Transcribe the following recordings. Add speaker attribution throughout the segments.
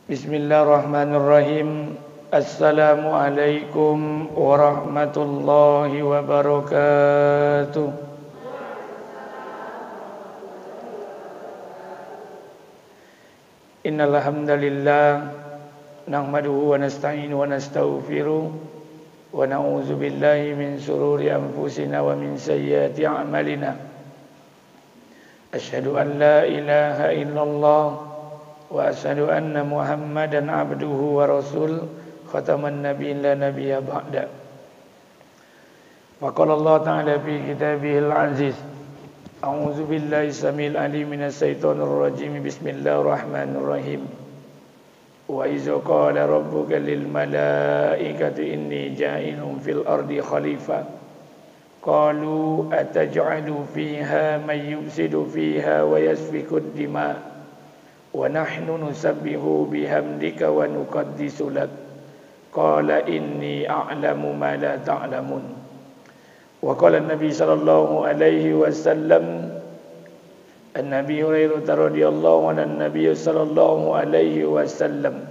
Speaker 1: Bismillahirrahmanirrahim. Assalamualaikum warahmatullahi wabarakatuh. Innal hamdalillah nahmaduhu wa nasta'inuhu wa nastaghfiruh wa na'udzu billahi min shururi anfusina wa min sayyiati a'malina. Asyhadu an la ilaha illallah wa asyhadu anna Muhammadan abduhu wa rasul khataman nabiyyin la nabiyya ba'da. Faqala Allah ta'ala fi kitabihil aziz. A'udzu billahi samil alim minas syaitonir rajim. Bismillahirrahmanirrahim. Wa iza qala rabbuka lil malaikati inni ja'ilun fil ardi khalifah. Qalu ataj'alu fiha may yufsidu fiha wa yasfiku ad-dima' wa nahnu nusabbihu bihamdika wa nuqaddisu lak. Qala inni a'lamu ma la ta'lamun. Wa qala an-nabi sallallahu alaihi wasallam, an-nabi Hurairah radhiyallahu anhu, an-nabi sallallahu alaihi wasallam,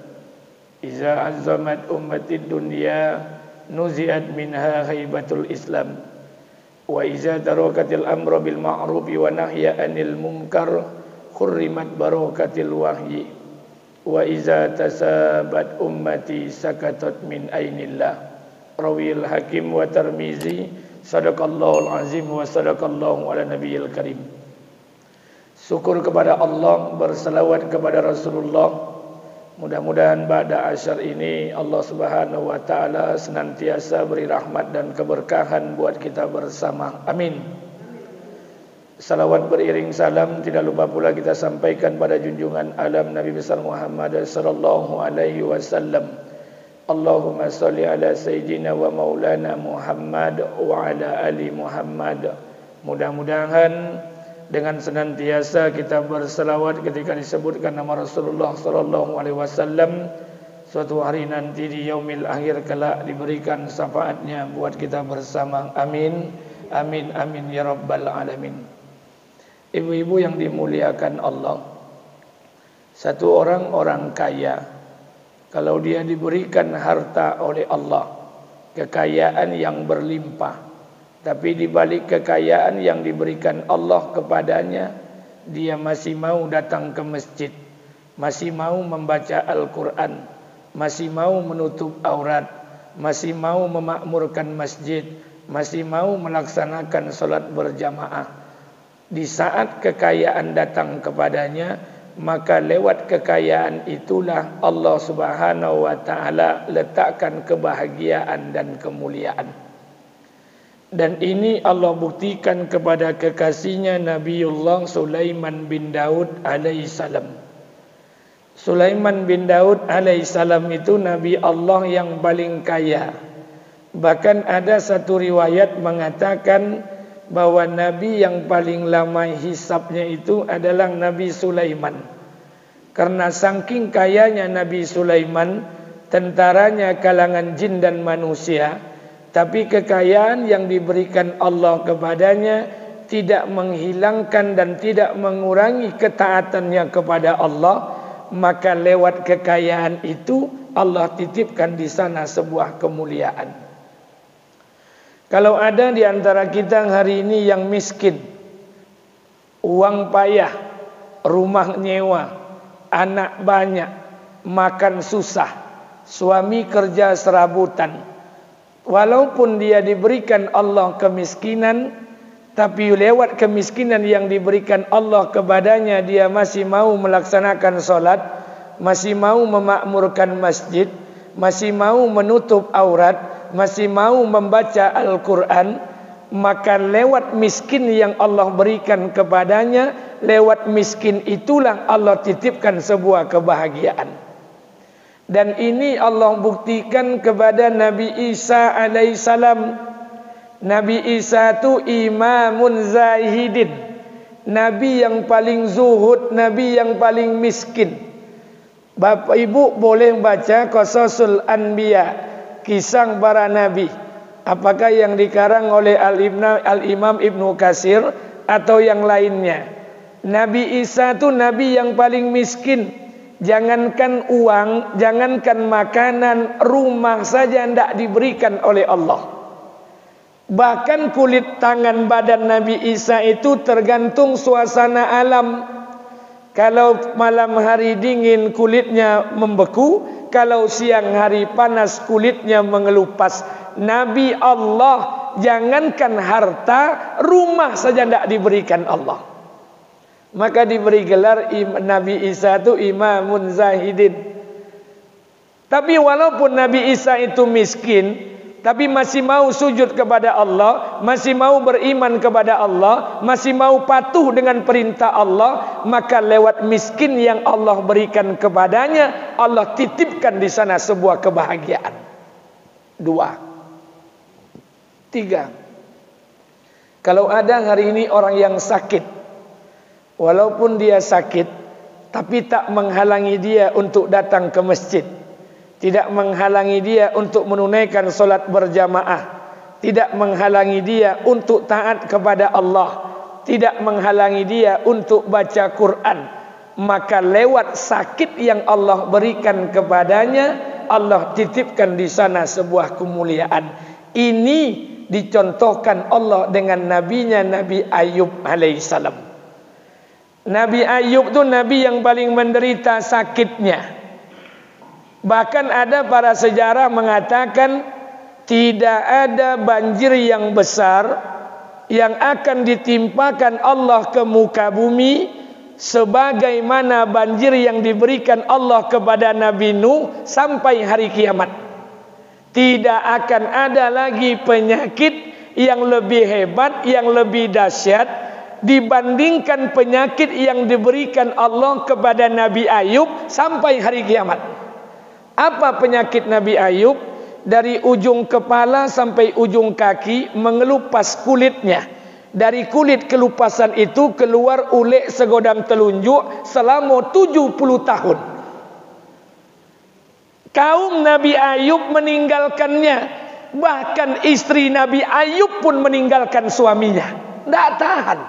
Speaker 1: iza azzamat ummati dunya nuzi'at minha haibatul islam wa iza tarakatil amra bil ma'ruf wa nahya 'anil munkar khurrimat barakatil wahyi wa iza tasabat ummati sakatat min ainillah. Rawil Hakim wa Tirmizi. Sadaqallahul azim wa sadaqallahu ala nabiyil karim. Syukur kepada Allah, berselawat kepada Rasulullah. Mudah-mudahan pada asyar ini Allah Subhanahu wa taala senantiasa beri rahmat dan keberkahan buat kita bersama. Amin. Salawat beriring salam tidak lupa pula kita sampaikan pada junjungan alam Nabi besar Muhammad sallallahu alaihi wasallam. Allahumma shalli ala sayyidina wa maulana Muhammad wa ala ali Muhammad. Mudah-mudahan dengan senantiasa kita berselawat ketika disebutkan nama Rasulullah sallallahu alaihi wasallam, suatu hari nanti di yaumil akhir kelak diberikan syafaatnya buat kita bersama. Amin. Amin amin ya rabbal alamin. Ibu-ibu yang dimuliakan Allah, satu orang kaya, kalau dia diberikan harta oleh Allah, kekayaan yang berlimpah, tapi di balik kekayaan yang diberikan Allah kepadanya, dia masih mau datang ke masjid, masih mau membaca Al-Quran, masih mau menutup aurat, masih mau memakmurkan masjid, masih mau melaksanakan salat berjamaah. Di saat kekayaan datang kepadanya, maka lewat kekayaan itulah Allah Subhanahu wa taala letakkan kebahagiaan dan kemuliaan. Dan ini Allah buktikan kepada kekasihnya Nabiullah Sulaiman bin Daud alaihissalam. Sulaiman bin Daud alaihissalam itu Nabi Allah yang paling kaya. Bahkan ada satu riwayat mengatakan bahwa Nabi yang paling lama hisabnya itu adalah Nabi Sulaiman. Karena saking kayanya Nabi Sulaiman, tentaranya kalangan jin dan manusia, tapi kekayaan yang diberikan Allah kepadanya tidak menghilangkan dan tidak mengurangi ketaatannya kepada Allah. Maka lewat kekayaan itu Allah titipkan di sana sebuah kemuliaan. Kalau ada di antara kita hari ini yang miskin, uang payah, rumah nyewa, anak banyak, makan susah, suami kerja serabutan, walaupun dia diberikan Allah kemiskinan, tapi lewat kemiskinan yang diberikan Allah kepadanya, dia masih mau melaksanakan solat, masih mau memakmurkan masjid, masih mau menutup aurat, masih mau membaca Al-Quran, maka lewat miskin yang Allah berikan kepadanya, lewat miskin itulah Allah titipkan sebuah kebahagiaan. Dan ini Allah buktikan kepada Nabi Isa alaihissalam. Nabi Isa itu imamun zahidin, Nabi yang paling zuhud, Nabi yang paling miskin. Bapak ibu boleh baca Qasasul Anbiya, kisah para nabi, apakah yang dikarang oleh Al-Imam Ibnu Katsir atau yang lainnya. Nabi Isa itu nabi yang paling miskin. Jangankan uang, jangankan makanan, rumah saja tidak diberikan oleh Allah. Bahkan kulit tangan badan Nabi Isa itu tergantung suasana alam. Kalau malam hari dingin kulitnya membeku, kalau siang hari panas kulitnya mengelupas. Nabi Allah, jangankan harta, rumah saja tidak diberikan Allah. Maka diberi gelar Nabi Isa itu Imamun Zahidin. Tapi walaupun Nabi Isa itu miskin, tapi masih mau sujud kepada Allah, masih mau beriman kepada Allah, masih mau patuh dengan perintah Allah, maka lewat miskin yang Allah berikan kepadanya, Allah titipkan di sana sebuah kebahagiaan. 2. 3. Kalau ada hari ini orang yang sakit, walaupun dia sakit, tapi tak menghalangi dia untuk datang ke masjid, tidak menghalangi dia untuk menunaikan solat berjamaah, tidak menghalangi dia untuk taat kepada Allah, tidak menghalangi dia untuk baca Quran, maka lewat sakit yang Allah berikan kepadanya, Allah titipkan di sana sebuah kemuliaan. Ini dicontohkan Allah dengan nabinya Nabi Ayub alaihissalam. Nabi Ayub itu nabi yang paling menderita sakitnya. Bahkan ada para sejarah mengatakan tidak ada banjir yang besar yang akan ditimpakan Allah ke muka bumi sebagaimana banjir yang diberikan Allah kepada Nabi Nuh sampai hari kiamat. Tidak akan ada lagi penyakit yang lebih hebat, yang lebih dahsyat dibandingkan penyakit yang diberikan Allah kepada Nabi Ayub sampai hari kiamat. Apa penyakit Nabi Ayub? Dari ujung kepala sampai ujung kaki mengelupas kulitnya. Dari kulit kelupasan itu keluar ulek segodang telunjuk selama 70 tahun. Kaum Nabi Ayub meninggalkannya. Bahkan istri Nabi Ayub pun meninggalkan suaminya. Tidak tahan.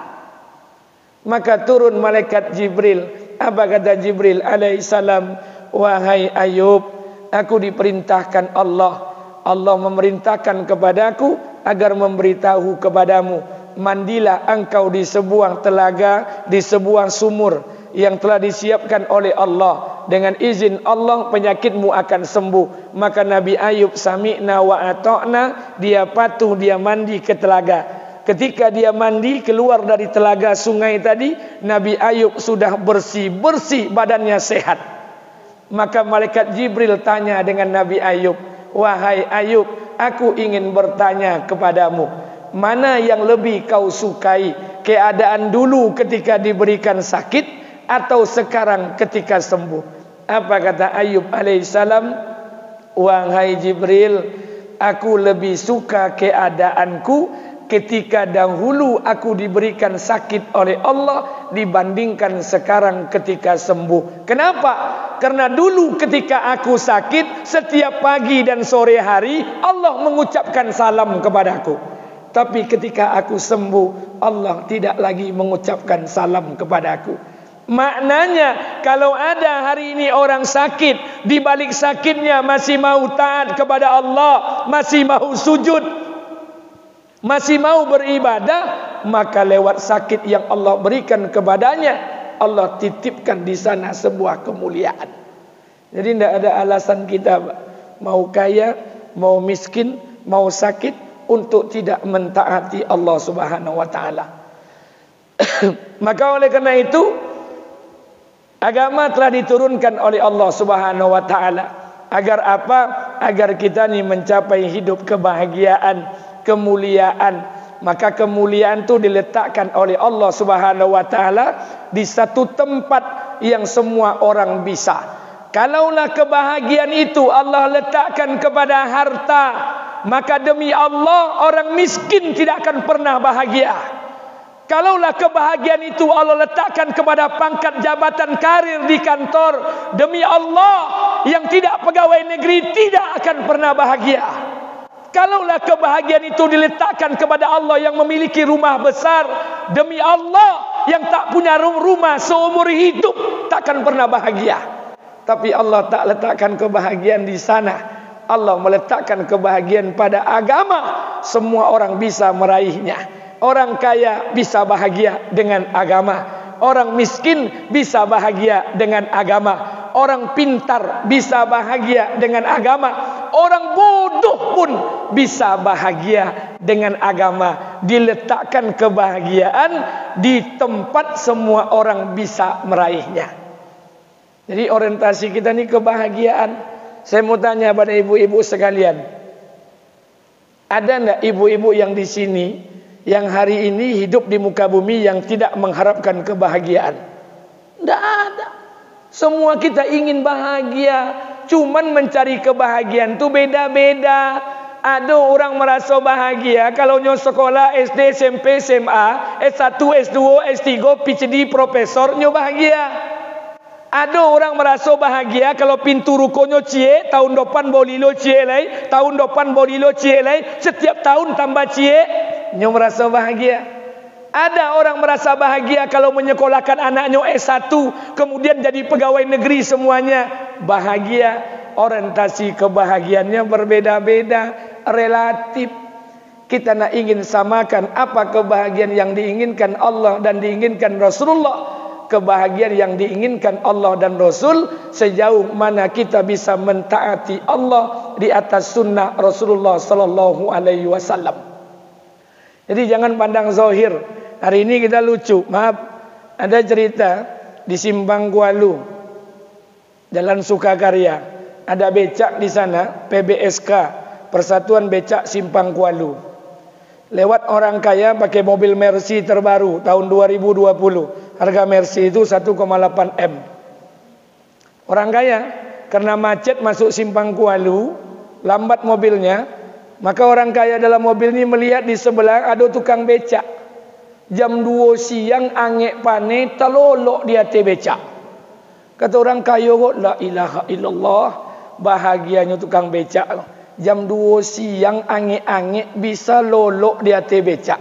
Speaker 1: Maka turun malaikat Jibril. Apa kata Jibril alaihissalam? Wahai Ayub, aku diperintahkan Allah. Allah memerintahkan kepadaku agar memberitahu kepadamu, mandilah engkau di sebuah telaga, di sebuah sumur yang telah disiapkan oleh Allah. Dengan izin Allah penyakitmu akan sembuh. Maka Nabi Ayub sami'na wa ata'na, dia patuh, dia mandi ke telaga. Ketika dia mandi keluar dari telaga sungai tadi, Nabi Ayub sudah bersih-bersih, badannya sehat. Maka malaikat Jibril tanya dengan Nabi Ayub, wahai Ayub, aku ingin bertanya kepadamu, mana yang lebih kau sukai, keadaan dulu ketika diberikan sakit atau sekarang ketika sembuh? Apa kata Ayub alaihissalam? Wahai Jibril, aku lebih suka keadaanku ketika dahulu aku diberikan sakit oleh Allah dibandingkan sekarang ketika sembuh. Kenapa? Karena dulu ketika aku sakit, setiap pagi dan sore hari Allah mengucapkan salam kepadaku. Tapi ketika aku sembuh, Allah tidak lagi mengucapkan salam kepadaku. Maknanya kalau ada hari ini orang sakit, di balik sakitnya masih mau taat kepada Allah, masih mau sujud, masih mau beribadah, maka lewat sakit yang Allah berikan kepadanya, Allah titipkan di sana sebuah kemuliaan. Jadi tidak ada alasan kita mau kaya, mau miskin, mau sakit untuk tidak mentaati Allah Subhanahu wa taala. Maka oleh karena itu agama telah diturunkan oleh Allah Subhanahu wa taala agar apa? Agar kita ni mencapai hidup kebahagiaan, kemuliaan. Maka kemuliaan itu diletakkan oleh Allah Subhanahu wa taala di satu tempat yang semua orang bisa. Kalaulah kebahagiaan itu Allah letakkan kepada harta, maka demi Allah orang miskin tidak akan pernah bahagia. Kalaulah kebahagiaan itu Allah letakkan kepada pangkat jabatan karir di kantor, demi Allah yang tidak pegawai negeri tidak akan pernah bahagia. Kalaulah kebahagiaan itu diletakkan kepada Allah yang memiliki rumah besar, demi Allah yang tak punya rumah seumur hidup takkan pernah bahagia. Tapi Allah tak letakkan kebahagiaan di sana. Allah meletakkan kebahagiaan pada agama. Semua orang bisa meraihnya. Orang kaya bisa bahagia dengan agama. Orang miskin bisa bahagia dengan agama. Orang pintar bisa bahagia dengan agama. Orang bodoh pun bisa bahagia dengan agama. Diletakkan kebahagiaan di tempat semua orang bisa meraihnya. Jadi orientasi kita ini kebahagiaan. Saya mau tanya pada ibu-ibu sekalian. Ada enggak ibu-ibu yang di sini yang hari ini hidup di muka bumi yang tidak mengharapkan kebahagiaan? Tidak ada. Semua kita ingin bahagia. Cuman mencari kebahagiaan itu beda-beda. Ada orang merasa bahagia kalau nyo sekolah SD, SMP, SMA, S1, S2, S3, PhD, profesor, nyo bahagia. Ada orang merasa bahagia kalau pintu rukonya cie, tahun depan bolilo cie lagi, tahun depan bolilo cie lagi, setiap tahun tambah cie, nyo merasa bahagia. Ada orang merasa bahagia kalau menyekolahkan anaknya S1, kemudian jadi pegawai negeri semuanya. Bahagia, orientasi kebahagiaannya berbeda-beda, relatif. Kita nak ingin samakan apa kebahagiaan yang diinginkan Allah dan diinginkan Rasulullah. Kebahagiaan yang diinginkan Allah dan Rasul, sejauh mana kita bisa mentaati Allah di atas sunnah Rasulullah sallallahu alaihi wasallam. Jadi jangan pandang zahir. Hari ini kita lucu, maaf, ada cerita di Simpang Kualu, Jalan Sukakarya, ada becak di sana, PBSK, Persatuan Becak Simpang Kualu. Lewat orang kaya pakai mobil Mercy terbaru tahun 2020. Harga Mercy itu 1,8 M. Orang kaya karena macet masuk Simpang Kualu, lambat mobilnya, maka orang kaya dalam mobil ini melihat di sebelah ada tukang becak. Jam 2 siang angek pane talolok di atas becak. Kata orang kaya kok, la ilaha illallah, bahagianya tukang becak. Jam 2 siang angek-angek bisa lolok di atas becak.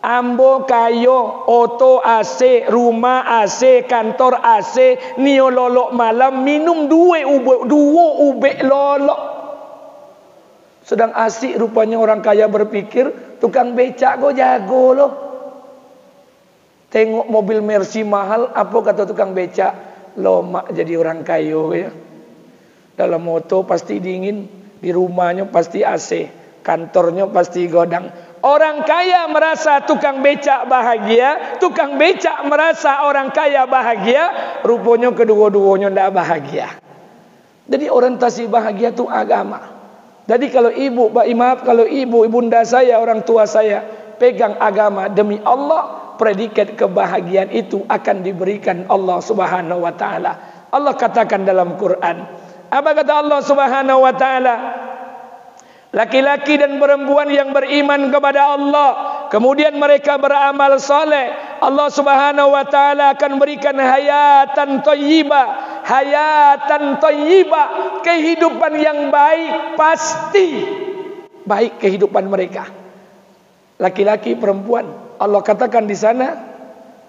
Speaker 1: Ambo kayo, oto AC, rumah AC, kantor AC, nio lolok malam, minum dua ube lolok. Sedang asik rupanya orang kaya berpikir, tukang becak kok jago loh. Tengok mobil Mercy mahal, apa kata tukang becak? Lomak jadi orang kaya ya. Dalam motor pasti dingin, di rumahnya pasti AC, kantornya pasti godang. Orang kaya merasa tukang becak bahagia, tukang becak merasa orang kaya bahagia, rupanya kedua-duanya tidak bahagia. Jadi orientasi bahagia itu agama. Jadi kalau ibu, ibunda saya, orang tua saya pegang agama demi Allah, predikat kebahagiaan itu akan diberikan Allah Subhanahu wa taala. Allah katakan dalam Quran, apa kata Allah Subhanahu wa taala? Laki-laki dan perempuan yang beriman kepada Allah, kemudian mereka beramal soleh, Allah Subhanahu wa taala akan berikan hayatan thayyibah, kehidupan yang baik, pasti baik kehidupan mereka. Laki-laki, perempuan. Allah katakan di sana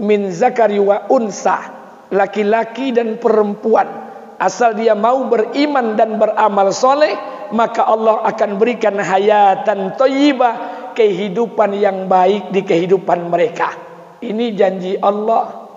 Speaker 1: min zakari wa unsa, laki-laki dan perempuan, asal dia mau beriman dan beramal soleh, maka Allah akan berikan hayatan thayyibah, kehidupan yang baik di kehidupan mereka. Ini janji Allah.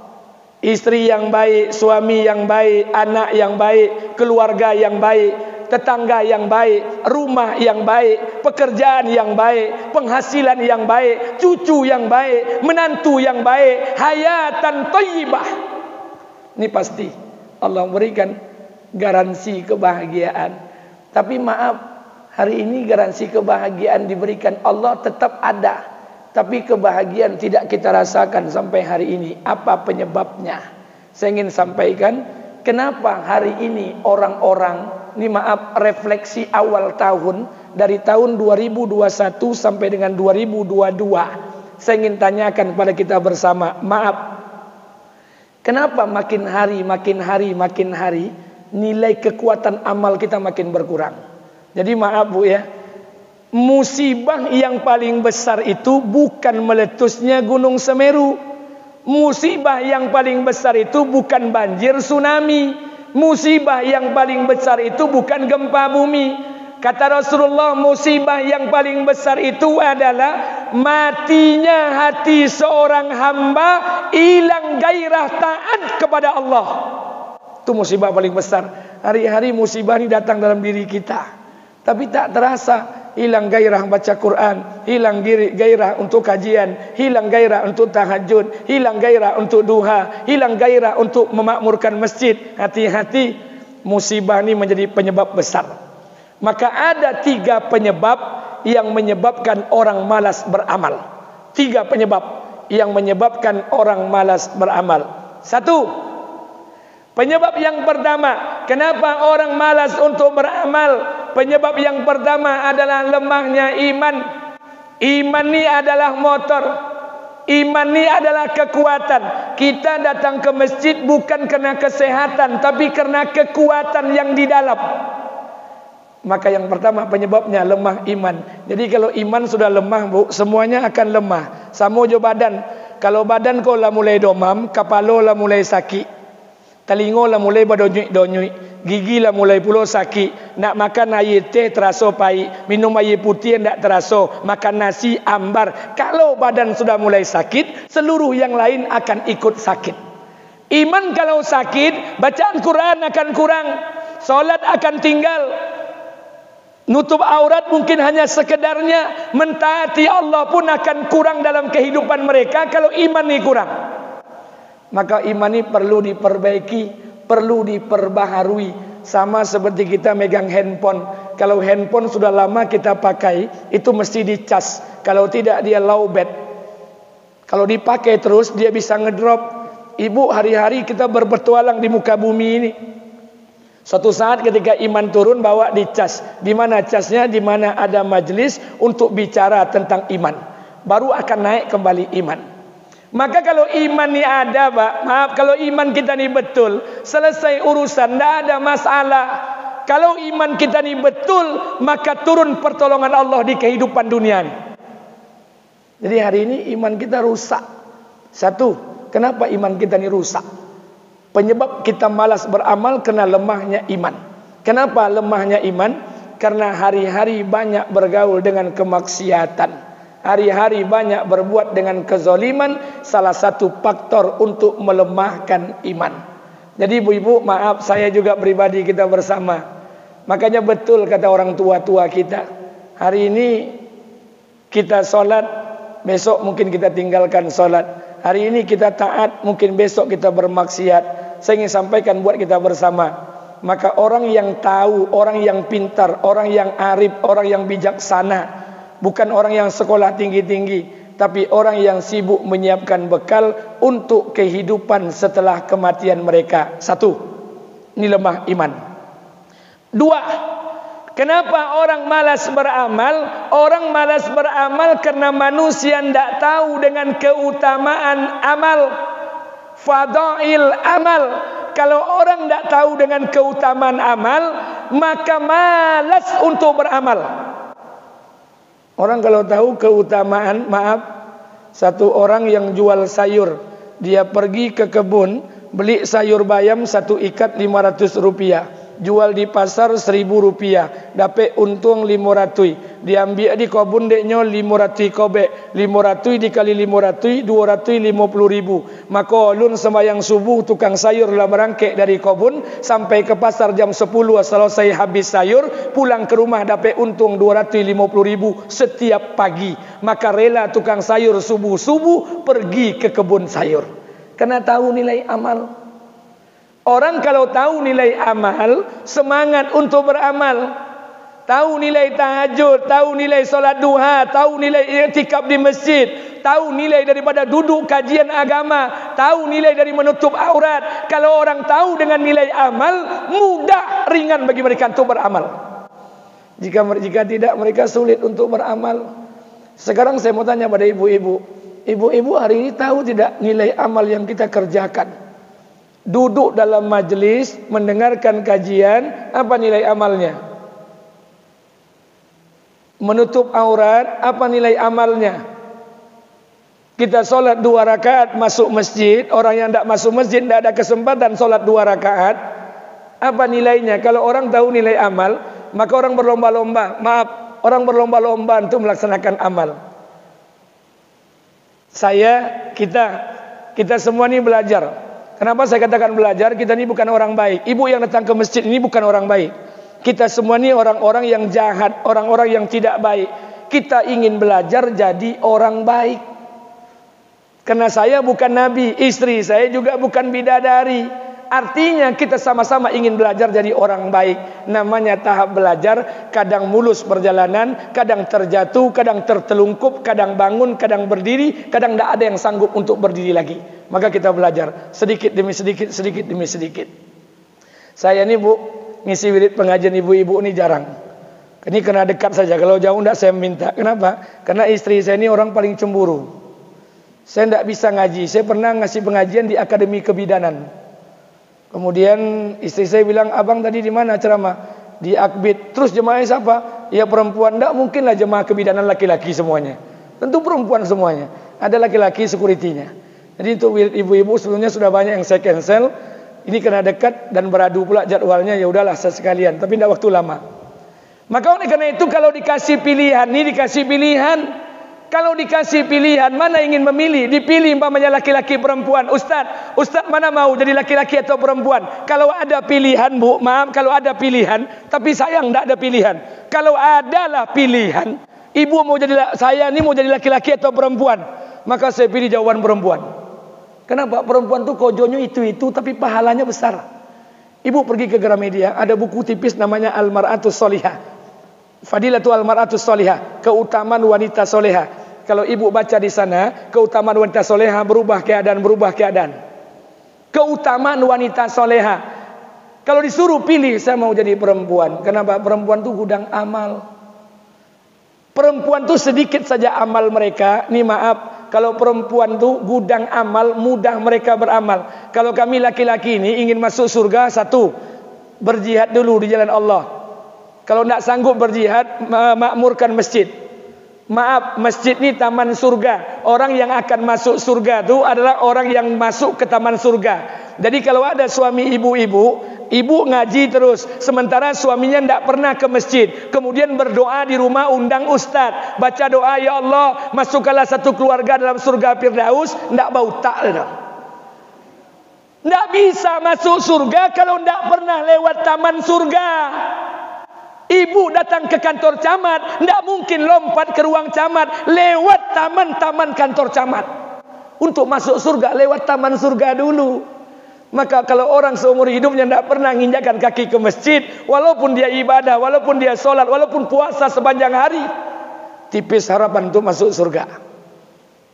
Speaker 1: Istri yang baik, suami yang baik, anak yang baik, keluarga yang baik, tetangga yang baik, rumah yang baik, pekerjaan yang baik, penghasilan yang baik, cucu yang baik, menantu yang baik, hayatan thayyibah. Ini pasti Allah memberikan garansi kebahagiaan. Tapi maaf, hari ini garansi kebahagiaan diberikan Allah tetap ada. Tapi kebahagiaan tidak kita rasakan sampai hari ini. Apa penyebabnya? Saya ingin sampaikan, kenapa hari ini orang-orang, ini maaf, refleksi awal tahun, dari tahun 2021 sampai dengan 2022. Saya ingin tanyakan kepada kita bersama, maaf, kenapa makin hari, nilai kekuatan amal kita makin berkurang? Jadi maaf Bu ya, musibah yang paling besar itu bukan meletusnya Gunung Semeru. Musibah yang paling besar itu bukan banjir tsunami. Musibah yang paling besar itu bukan gempa bumi. Kata Rasulullah, musibah yang paling besar itu adalah matinya hati seorang hamba, hilang gairah taat kepada Allah. Itu musibah paling besar. Hari-hari musibah ini datang dalam diri kita, tapi tak terasa. Hilang gairah baca Quran, hilang gairah untuk kajian, hilang gairah untuk tahajud, hilang gairah untuk duha, hilang gairah untuk memakmurkan masjid. Hati-hati, musibah ini menjadi penyebab besar. Maka ada 3 penyebab yang menyebabkan orang malas beramal. 3 penyebab yang menyebabkan orang malas beramal. 1, penyebab yang pertama, kenapa orang malas untuk beramal? Penyebab yang pertama adalah lemahnya iman. Iman ni adalah motor. Iman ni adalah kekuatan. Kita datang ke masjid bukan karena kesehatan, tapi karena kekuatan yang di dalam. Maka yang pertama penyebabnya lemah iman. Jadi kalau iman sudah lemah, Bu, semuanya akan lemah. Sama je badan. Kalau badan kau lah mulai domam, kepala lah mulai sakit, telinga lah mulai berdonyuk-donyuk, gigi lah mulai pula sakit, nak makan air teh terasa pahit, minum air putih tak terasa, makan nasi ambar. Kalau badan sudah mulai sakit, seluruh yang lain akan ikut sakit. Iman kalau sakit, bacaan Quran akan kurang, solat akan tinggal, nutup aurat mungkin hanya sekedarnya, mentaati Allah pun akan kurang dalam kehidupan mereka kalau iman ini kurang. Maka iman ini perlu diperbaiki, perlu diperbaharui. Sama seperti kita megang handphone. Kalau handphone sudah lama kita pakai, itu mesti dicas. Kalau tidak dia low bat. Kalau dipakai terus dia bisa ngedrop. Ibu, hari-hari kita berpetualang di muka bumi ini. Suatu saat ketika iman turun, bawa dicas. Di mana casnya? Di mana ada majlis untuk bicara tentang iman, baru akan naik kembali iman. Maka kalau iman ni ada, Pak, maaf, kalau iman kita ni betul, selesai urusan, tidak ada masalah. Kalau iman kita ni betul, maka turun pertolongan Allah di kehidupan dunia ni. Jadi hari ini iman kita rusak. 1, kenapa iman kita ni rusak? Penyebab kita malas beramal karena lemahnya iman. Kenapa lemahnya iman? Karena hari-hari banyak bergaul dengan kemaksiatan. Hari-hari banyak berbuat dengan kezaliman, salah satu faktor untuk melemahkan iman. Jadi ibu-ibu, maaf, saya juga pribadi kita bersama. Makanya betul kata orang tua-tua kita. Hari ini kita solat, besok mungkin kita tinggalkan solat. Hari ini kita taat, mungkin besok kita bermaksiat. Saya ingin sampaikan buat kita bersama. Maka orang yang tahu, orang yang pintar, orang yang arif, orang yang bijaksana, bukan orang yang sekolah tinggi-tinggi, tapi orang yang sibuk menyiapkan bekal untuk kehidupan setelah kematian mereka. 1, ini lemah iman. 2, kenapa orang malas beramal? Orang malas beramal karena manusia tidak tahu dengan keutamaan amal, fadail amal. Kalau orang tidak tahu dengan keutamaan amal, maka malas untuk beramal. Orang kalau tahu keutamaan, maaf, satu orang yang jual sayur, dia pergi ke kebun, beli sayur bayam 1 ikat 500 rupiah, jual di pasar 1000 rupiah, dapat untung 500. Diambil di kebun deknya 500 kobek, 500 dikali 500, 250 ribu. Maka ulun sembahyang subuh, tukang sayur lah merangkek dari kebun sampai ke pasar jam 10, selesai habis sayur, pulang ke rumah dapat untung 250 ribu setiap pagi. Maka rela tukang sayur subuh-subuh pergi ke kebun sayur, karena tahu nilai amal. Orang kalau tahu nilai amal, semangat untuk beramal. Tahu nilai tahajud, tahu nilai solat duha, tahu nilai i'tikaf di masjid, tahu nilai daripada duduk kajian agama, tahu nilai dari menutup aurat. Kalau orang tahu dengan nilai amal, mudah, ringan bagi mereka untuk beramal. Jika tidak, mereka sulit untuk beramal. Sekarang saya mau tanya pada ibu-ibu. Ibu-ibu hari ini tahu tidak nilai amal yang kita kerjakan? Duduk dalam majlis, mendengarkan kajian, apa nilai amalnya? Menutup aurat, apa nilai amalnya? Kita solat 2 rakaat masuk masjid. Orang yang tidak masuk masjid tidak ada kesempatan solat 2 rakaat. Apa nilainya? Kalau orang tahu nilai amal, maka orang berlomba-lomba. Maaf, orang berlomba-lomba untuk melaksanakan amal. Kita semua ini belajar. Kenapa saya katakan belajar? Kita ini bukan orang baik. Ibu yang datang ke masjid ini bukan orang baik. Kita semua ini orang-orang yang jahat, orang-orang yang tidak baik. Kita ingin belajar jadi orang baik. Karena saya bukan nabi, istri saya juga bukan bidadari. Artinya kita sama-sama ingin belajar jadi orang baik. Namanya tahap belajar. Kadang mulus perjalanan, kadang terjatuh, kadang tertelungkup, kadang bangun, kadang berdiri, kadang tidak ada yang sanggup untuk berdiri lagi. Maka kita belajar sedikit demi sedikit, sedikit demi sedikit. Saya ini Bu, ngisi wirid pengajian ibu-ibu ini jarang. Ini kena dekat saja. Kalau jauh tidak saya minta. Kenapa? Karena istri saya ini orang paling cemburu. Saya tidak bisa ngaji. Saya pernah ngasih pengajian di Akademi Kebidanan. Kemudian istri saya bilang, abang tadi di mana ceramah? Di Akbid. Terus jemaahnya siapa? Ya perempuan. Tidak mungkinlah jemaah kebidanan laki-laki semuanya. Tentu perempuan semuanya. Ada laki-laki sekuritinya. Jadi untuk ibu-ibu sebelumnya sudah banyak yang saya cancel. Ini kena dekat dan beradu pula jadwalnya. Ya udahlah sekalian. Tapi tidak waktu lama. Maka oleh karena itu kalau dikasih pilihan, ini dikasih pilihan. Kalau dikasih pilihan, mana ingin memilih? Dipilih umpamanya laki-laki perempuan. Ustaz mana mau jadi laki-laki atau perempuan? Kalau ada pilihan Bu, maaf kalau ada pilihan, tapi sayang tidak ada pilihan. Kalau adalah pilihan, ibu mau jadi, saya ini mau jadi laki-laki atau perempuan, maka saya pilih jawaban perempuan. Kenapa? Perempuan tuh kojonya itu tapi pahalanya besar. Ibu pergi ke Gramedia, ada buku tipis namanya Al-Mar'atus Sholihah. Fadilatul Al-Mar'atus Sholihah, keutamaan wanita soleha. Kalau ibu baca di sana, keutamaan wanita soleha berubah keadaan. Keutamaan wanita soleha. Kalau disuruh pilih, saya mau jadi perempuan. Kenapa? Perempuan itu gudang amal. Perempuan itu sedikit saja amal mereka. Ini maaf, kalau perempuan itu gudang amal, mudah mereka beramal. Kalau kami laki-laki ini ingin masuk surga, satu, berjihad dulu di jalan Allah. Kalau tidak sanggup berjihad, makmurkan masjid. Maaf, masjid ini taman surga. Orang yang akan masuk surga itu adalah orang yang masuk ke taman surga. Jadi kalau ada suami ibu-ibu, ibu ngaji terus, sementara suaminya tidak pernah ke masjid. Kemudian berdoa di rumah, undang ustaz, baca doa, ya Allah, masukkanlah satu keluarga dalam surga Firdaus. Tidak bau tak. Tidak bisa masuk surga kalau tidak pernah lewat taman surga. Ibu datang ke kantor camat, tidak mungkin lompat ke ruang camat, lewat taman-taman kantor camat. Untuk masuk surga, lewat taman surga dulu. Maka kalau orang seumur hidupnya tidak pernah menginjakkan kaki ke masjid, walaupun dia ibadah, walaupun dia sholat, walaupun puasa sepanjang hari, tipis harapan untuk masuk surga.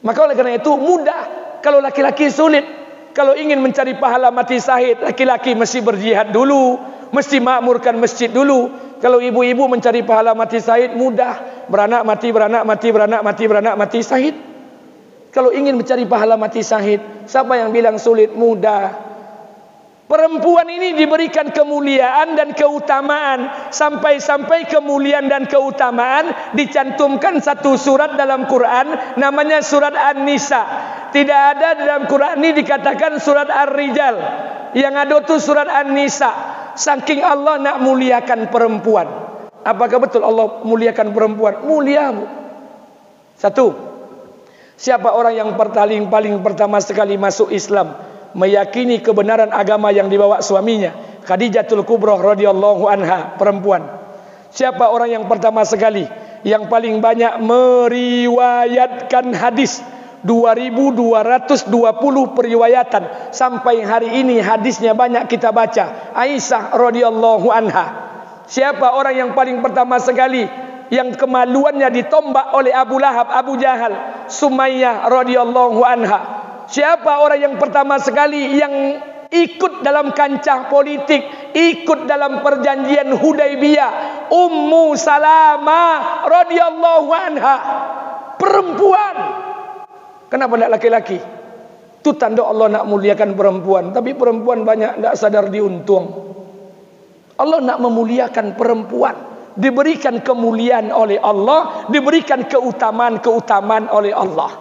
Speaker 1: Maka oleh karena itu mudah. Kalau laki-laki sulit. Kalau ingin mencari pahala mati syahid, laki-laki mesti berjihad dulu, mesti makmurkan masjid dulu. Kalau ibu-ibu mencari pahala mati syahid mudah, beranak mati syahid. Kalau ingin mencari pahala mati syahid, siapa yang bilang sulit? Mudah. Perempuan ini diberikan kemuliaan dan keutamaan. Sampai-sampai kemuliaan dan keutamaan dicantumkan satu surat dalam Quran, namanya surat An-Nisa. Tidak ada dalam Quran ini dikatakan surat Ar-Rijal. Yang ada itu surat An-Nisa. Saking Allah nak muliakan perempuan. Apakah betul Allah muliakan perempuan? Mulia Bu. Satu, siapa orang yang paling pertama sekali masuk Islam, meyakini kebenaran agama yang dibawa suaminya? Khadijatul Kubra radhiyallahu anha, perempuan. Siapa orang yang pertama sekali yang paling banyak meriwayatkan hadis? 2220 periwayatan. Sampai hari ini hadisnya banyak kita baca. Aisyah radhiyallahu anha. Siapa orang yang paling pertama sekali yang kemaluannya ditombak oleh Abu Lahab, Abu Jahal? Sumayyah radhiyallahu anha. Siapa orang yang pertama sekali yang ikut dalam kancah politik, ikut dalam perjanjian Hudaibiyah? Ummu Salamah radhiyallahu anha. Perempuan. Kenapa tidak laki-laki? Itu tanda Allah nak muliakan perempuan. Tapi perempuan banyak tidak sadar diuntung. Allah nak memuliakan perempuan. Diberikan kemuliaan oleh Allah, diberikan keutamaan-keutamaan oleh Allah.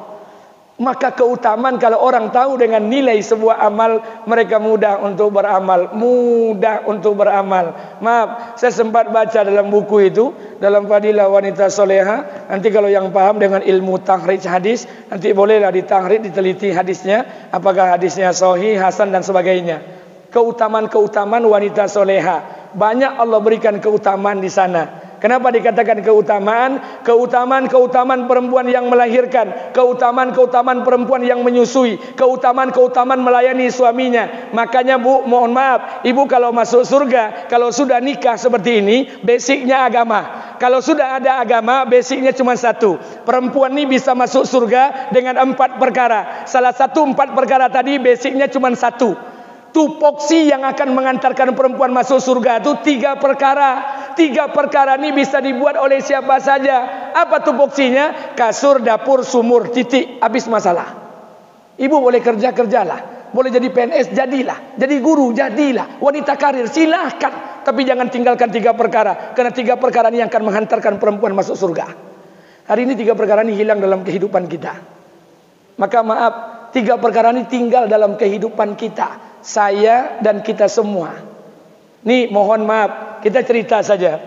Speaker 1: Maka keutamaan kalau orang tahu dengan nilai sebuah amal, mereka mudah untuk beramal. Mudah untuk beramal. Maaf, saya sempat baca dalam buku itu, dalam Fadilah Wanita Soleha. Nanti kalau yang paham dengan ilmu tahrij hadis, nanti bolehlah ditahrij, diteliti hadisnya, apakah hadisnya sahih, hasan dan sebagainya. Keutamaan-keutamaan wanita soleha, banyak Allah berikan keutamaan di sana. Kenapa dikatakan keutamaan? Keutamaan perempuan yang melahirkan, keutamaan perempuan yang menyusui, keutamaan melayani suaminya. Makanya Bu, mohon maaf, ibu kalau masuk surga, kalau sudah nikah seperti ini, basicnya agama. Kalau sudah ada agama, basicnya cuma satu. Perempuan ini bisa masuk surga dengan 4 perkara. Salah satu 4 perkara tadi, basicnya cuma satu. Tupoksi yang akan mengantarkan perempuan masuk surga itu 3 perkara. 3 perkara ini bisa dibuat oleh siapa saja. Apa tupoksinya? Kasur, dapur, sumur, titik. Habis masalah. Ibu boleh kerjalah. Boleh jadi PNS, jadilah. Jadi guru, jadilah. Wanita karir, silahkan. Tapi jangan tinggalkan 3 perkara. Karena 3 perkara ini yang akan menghantarkan perempuan masuk surga. Hari ini 3 perkara ini hilang dalam kehidupan kita. Maka maaf, 3 perkara ini tinggal dalam kehidupan kita. Saya dan kita semua. Nih mohon maaf, kita cerita saja.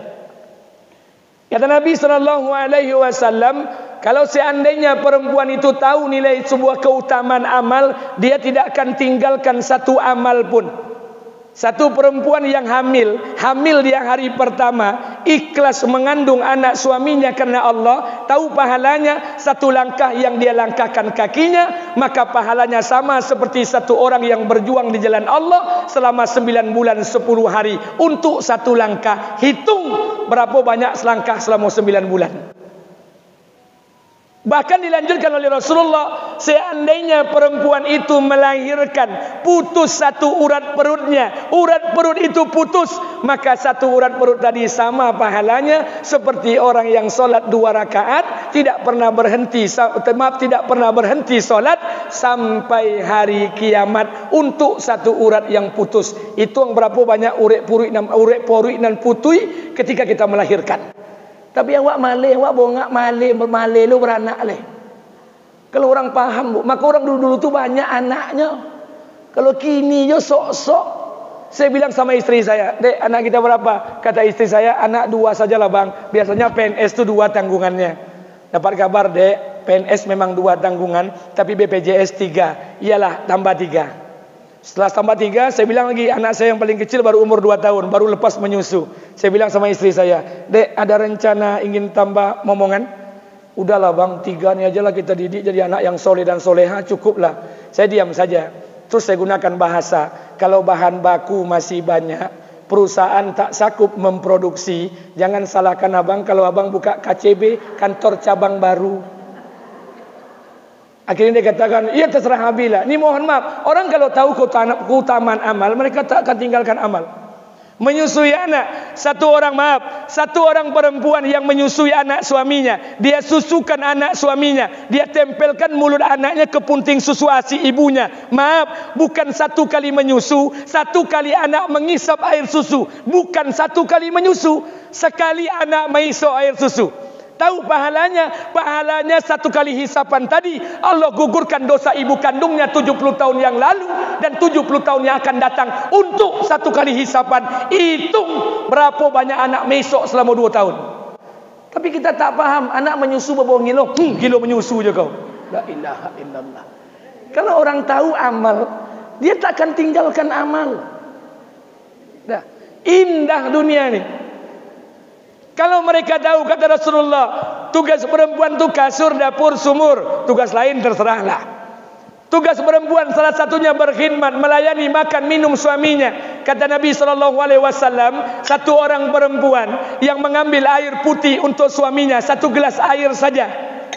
Speaker 1: Kata Nabi SAW, kalau seandainya perempuan itu tahu nilai sebuah keutamaan amal, dia tidak akan tinggalkan satu amal pun. Satu perempuan yang hamil dia hari pertama, ikhlas mengandung anak suaminya karena Allah, tahu pahalanya, satu langkah yang dia langkahkan kakinya, maka pahalanya sama seperti satu orang yang berjuang di jalan Allah selama 9 bulan 10 hari untuk satu langkah. Hitung berapa banyak selangkah selama 9 bulan. Bahkan dilanjutkan oleh Rasulullah, seandainya perempuan itu melahirkan, putus satu urat perutnya, urat perut itu putus, maka satu urat perut tadi sama pahalanya seperti orang yang solat 2 rakaat, tidak pernah berhenti solat sampai hari kiamat untuk satu urat yang putus. Itu yang berapa banyak urat porui dan putui ketika kita melahirkan. Tapi awak malih, awak bongak malih lu beranak leh. Kalau orang paham Bu, maka orang dulu tu banyak anaknya. Kalau kini yo sok-sok. Saya bilang sama istri saya, "Dek, anak kita berapa?" Kata istri saya, "Anak 2 sajalah Bang. Biasanya PNS tu 2 tanggungannya." Dapat kabar, "Dek, PNS memang 2 tanggungan, tapi BPJS 3. Iyalah, tambah 3. Setelah tambah 3, saya bilang lagi, anak saya yang paling kecil baru umur 2 tahun, baru lepas menyusu. Saya bilang sama istri saya, "Dek, ada rencana ingin tambah momongan?" "Udahlah Bang, 3 ni aja lah kita didik jadi anak yang soleh dan soleha, cukuplah." Saya diam saja. Terus saya gunakan bahasa, kalau bahan baku masih banyak, perusahaan tak sakup memproduksi, jangan salahkan abang kalau abang buka KCB, kantor cabang baru. Akhirnya dia katakan, "Iya terserah Habila." Ini mohon maaf, orang kalau tahu keutamaan amal, mereka tak akan tinggalkan amal. Menyusui anak, satu orang perempuan yang menyusui anak suaminya, dia susukan anak suaminya, dia tempelkan mulut anaknya ke punting susu ASI ibunya. Maaf, bukan 1 kali menyusu, 1 kali anak mengisap air susu, bukan 1 kali menyusu, sekali anak menghisap air susu. Tahu pahalanya? Pahalanya 1 kali hisapan tadi, Allah gugurkan dosa ibu kandungnya 70 tahun yang lalu dan 70 tahun yang akan datang untuk 1 kali hisapan. Hitung berapa banyak anak mesok selama 2 tahun. Tapi kita tak paham, anak menyusu berapa kilo menyusu je kau. La ilaha illallah. Kalau orang tahu amal, dia tak akan tinggalkan amal. Dah, indah dunia ni. Kalau mereka tahu, kata Rasulullah, tugas perempuan tu kasur, dapur, sumur. Tugas lain terserahlah. Tugas perempuan salah satunya berkhidmat, melayani makan minum suaminya. Kata Nabi SAW, satu orang perempuan yang mengambil air putih untuk suaminya, 1 gelas air saja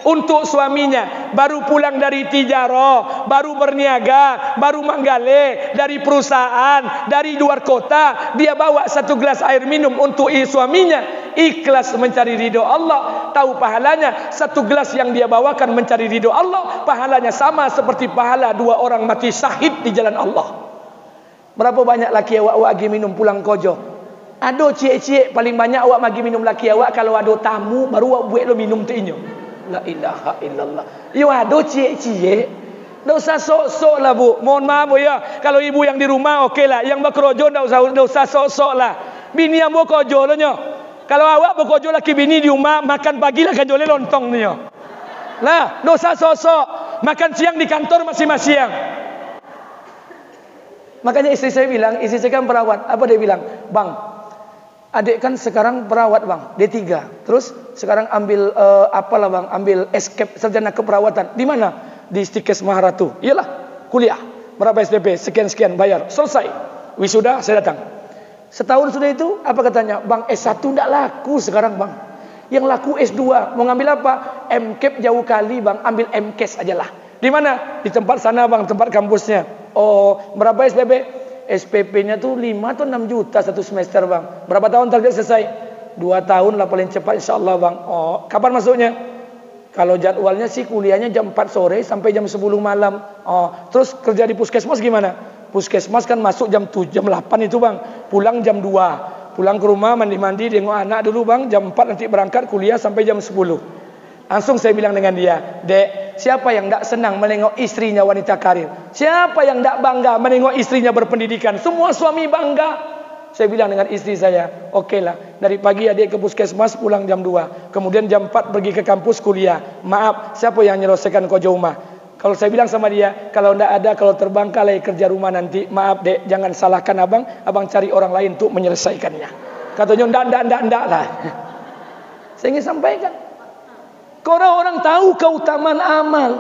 Speaker 1: untuk suaminya, baru pulang dari tijarah, baru berniaga, baru manggale dari perusahaan, dari luar kota, dia bawa 1 gelas air minum untuk suaminya. Ikhlas mencari ridho Allah, tahu pahalanya 1 gelas yang dia bawakan mencari ridho Allah, pahalanya sama seperti pahala 2 orang mati syahid di jalan Allah. Berapa banyak laki awak pergi minum pulang kojo? Ado cie-cie paling banyak awak pergi minum laki awak kalau ada tamu baru awak buat lo minum tu inyo. La ilaha illallah. Yo ado cie-cie. Ndak usah sok-sok lah bu. Mohon maaf bu ya. Kalau ibu yang di rumah okey lah. Yang bekerja ndak usah sok-sok lah. Bini yang bekerja lah nyo. Kalau awak bekerja laki bini di rumah, makan pagi lah kan jole lontong nyo. Lah, ndak usah sok-sok. Makan siang di kantor masing-masing. Makanya istri saya bilang, istri saya kan perawat. Apa dia bilang? Bang, adik kan sekarang perawat bang, D3. Terus sekarang ambil apalah bang, ambil escape sarjana keperawatan. Di mana? Di Stikes Maharatu. Iyalah, kuliah. Berapa SPP? Sekian-sekian bayar. Selesai. Wisuda saya datang. Setahun sudah itu, apa katanya? Bang, S1 enggak laku sekarang bang. Yang laku S2. Mau ngambil apa? MCAP jauh kali bang, ambil MCAS aja lah. Di mana? Di tempat sana bang, tempat kampusnya. Oh, berapa SPP? SPP-nya tuh 5 atau 6 juta satu semester bang. Berapa tahun target selesai? 2 tahun lah paling cepat insyaAllah bang. Oh, kapan masuknya? Kalau jadwalnya sih kuliahnya jam 4 sore sampai jam 10 malam. Oh, terus kerja di puskesmas gimana? Puskesmas kan masuk jam 7, jam 8 itu bang. Pulang jam 2. Pulang ke rumah mandi-mandi, tengok anak dulu bang. Jam 4 nanti berangkat kuliah sampai jam 10. Langsung saya bilang dengan dia, Dek, siapa yang tidak senang menengok istrinya wanita karir? Siapa yang tidak bangga menengok istrinya berpendidikan? Semua suami bangga. Saya bilang dengan istri saya, oke lah, dari pagi adik ke puskesmas pulang jam 2. Kemudian jam 4 pergi ke kampus kuliah. Maaf, siapa yang menyelesaikan kerja rumah? Kalau saya bilang sama dia, kalau tidak ada, kalau terbengkalai kerja rumah nanti, maaf dek, jangan salahkan abang, abang cari orang lain untuk menyelesaikannya. Katanya, enggak lah. Saya ingin sampaikan. Kalau orang tahu keutamaan amal,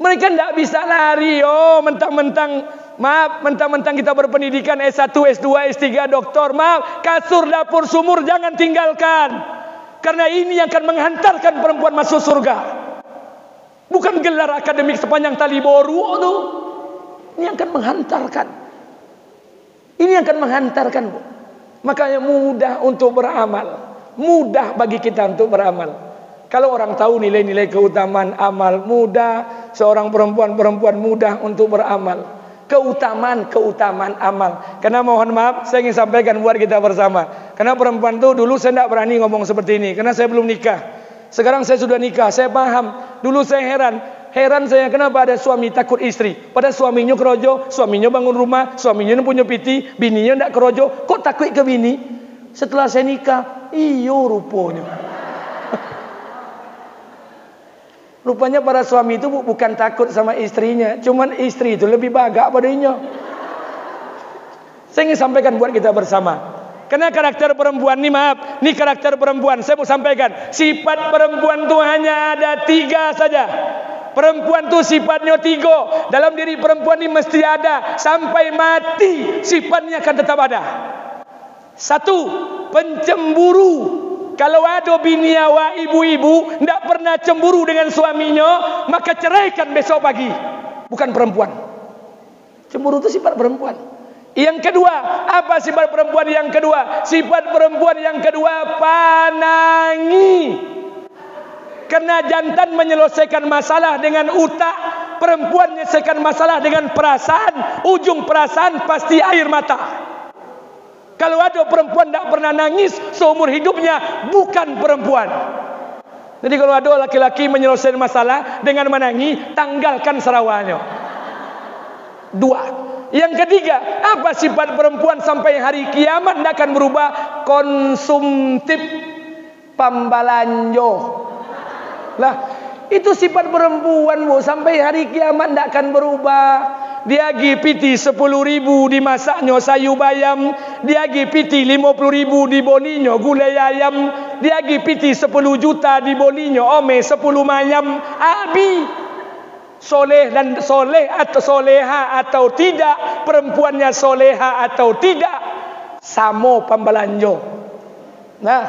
Speaker 1: mereka tidak bisa lari. Oh, mentang-mentang kita berpendidikan S1, S2, S3, doktor. Maaf, kasur, dapur, sumur jangan tinggalkan. Karena ini yang akan menghantarkan perempuan masuk surga. Bukan gelar akademik sepanjang tali boru itu. Ini akan menghantarkan. Ini akan menghantarkan. Makanya mudah untuk beramal. Mudah bagi kita untuk beramal. Kalau orang tahu nilai-nilai keutamaan amal, mudah seorang perempuan mudah untuk beramal. Keutamaan amal. Karena mohon maaf, saya ingin sampaikan buat kita bersama. Karena perempuan itu dulu saya tidak berani ngomong seperti ini. Karena saya belum nikah. Sekarang saya sudah nikah, saya paham. Dulu saya heran saya kenapa ada suami takut istri. Pada suaminya kerojo, suaminya bangun rumah, suaminya punya piti, bininya tidak kerojo. Kok takut ke bini? Setelah saya nikah, iyo rupanya. Rupanya para suami itu bukan takut sama istrinya, cuman istri itu lebih bagak padanya. Saya ingin sampaikan buat kita bersama. Karena karakter perempuan ini, maaf, ini karakter perempuan. Saya mau sampaikan, sifat perempuan itu hanya ada 3 saja. Perempuan itu sifatnya 3. Dalam diri perempuan ini mesti ada sampai mati, sifatnya akan tetap ada. 1, pencemburu. Kalau ada bini awak, ibu-ibu tidak pernah cemburu dengan suaminya, maka ceraikan besok pagi. Bukan perempuan. Cemburu itu sifat perempuan. Yang kedua, apa sifat perempuan yang kedua? Sifat perempuan yang kedua, panangi. Karena jantan menyelesaikan masalah dengan utak, perempuan menyelesaikan masalah dengan perasaan. Ujung perasaan pasti air mata. Kalau ada perempuan tidak pernah nangis seumur hidupnya, bukan perempuan. Jadi kalau ada laki-laki menyelesaikan masalah dengan menangis, tanggalkan sarawanya. 2. Yang ketiga, apa sifat perempuan sampai hari kiamat tidak akan berubah? Konsumtif, pembalanjo. Lah, itu sifat perempuan bu, sampai hari kiamat tidak akan berubah. Dia gipiti 10.000 dimasaknya sayu bayam, dia gipiti 50.000 dibolinya gulai ayam, dia gipiti 10 juta dibolinya ome 10 mayam. Abi soleh dan soleh atau soleha atau tidak, perempuannya soleha atau tidak, samo pembelanjo. Nah,